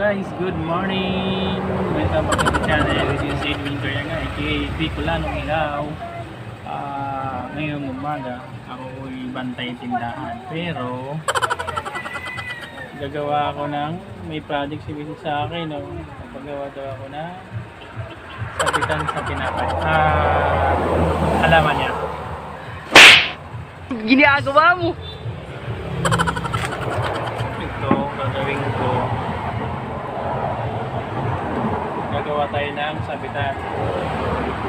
guys, good morning! Welcome back to the channel. This is Edwin Caryaga, aka Bicolanong Ilaw. Ngayong umaga, ako ay bantay tindahan. Pero, gagawa ako ng, may project si Bisis sa akin. No? Gagawa daw ako ng sabitan sa tinapay. Alaman niya. Ginagawa mo! Ito, gagawin ko. Gagawa tayo ng sabitan.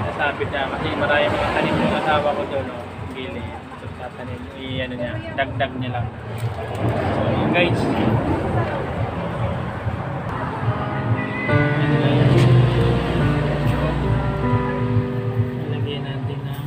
Nasabit na kasi marami mga tanim yung asawa ko doon, no? Gili. So, tatanim. I-ano niya, dagdag niya lang. So, yun guys. Ilagyan natin ng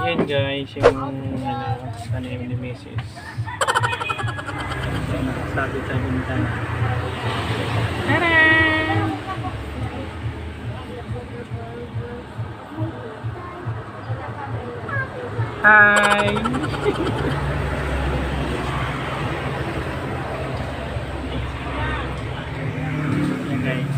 yan guys, yung tanim ni Mrs. Sabi sa bintana. Tadaan! Hi! Yan guys.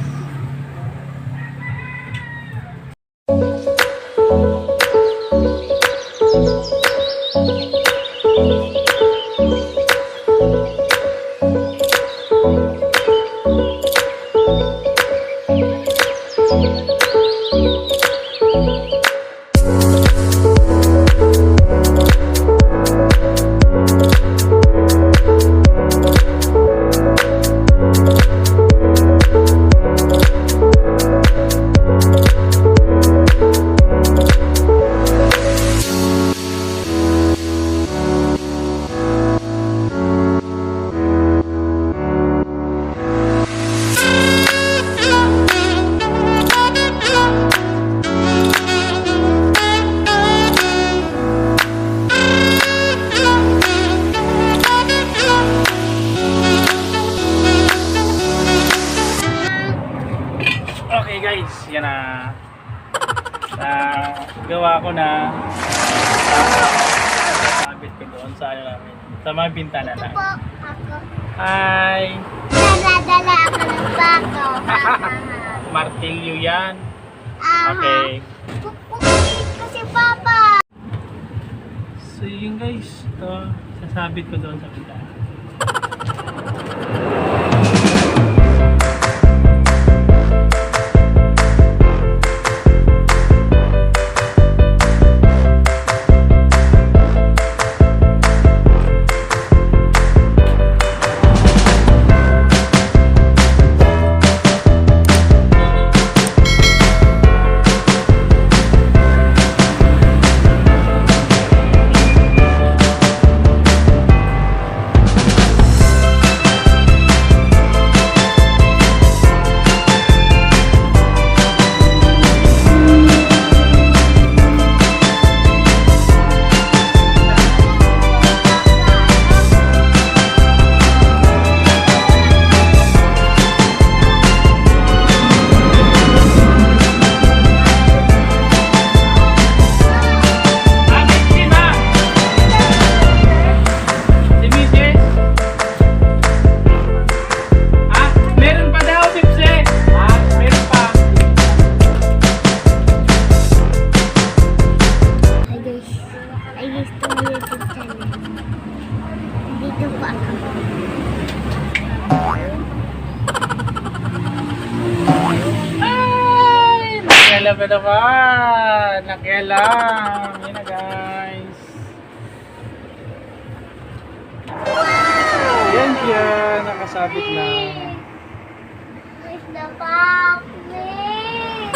Okay guys, yan na. Gawa ko na. Sabit ko doon sa ano namin. Sa mga bintana na. Hi! Dala ako ng bako. Martilyo yan. Okay. Kasi papa. So yun guys. Ito, sasabit ko doon sa bintana. naman! Nakialam! Yan na guys. Yan siya. Nakasabit na. Where's the box? Please.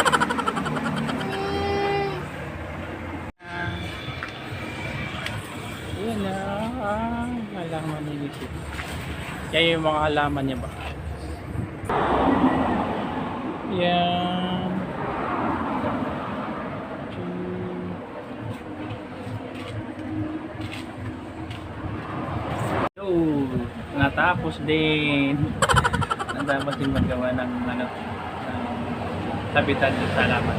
Yan na. Halaman ni Nikit. Yan yung mga halaman niya ba? Yan. So, natapos din. Natapos din magawa ng ano, sabitan ng halaman.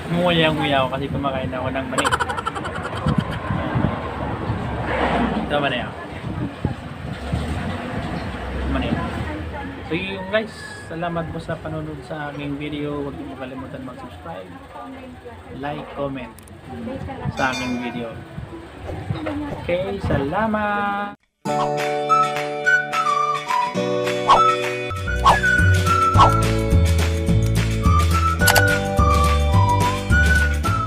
Nguya-nguya ako kasi kumakain ako ng mani. Ito mani ako. Mani. So yun guys, salamat po sa panonood sa aking video. Huwag niyo kalimutan mag-subscribe, like, comment sa aking video. Okay, salamat!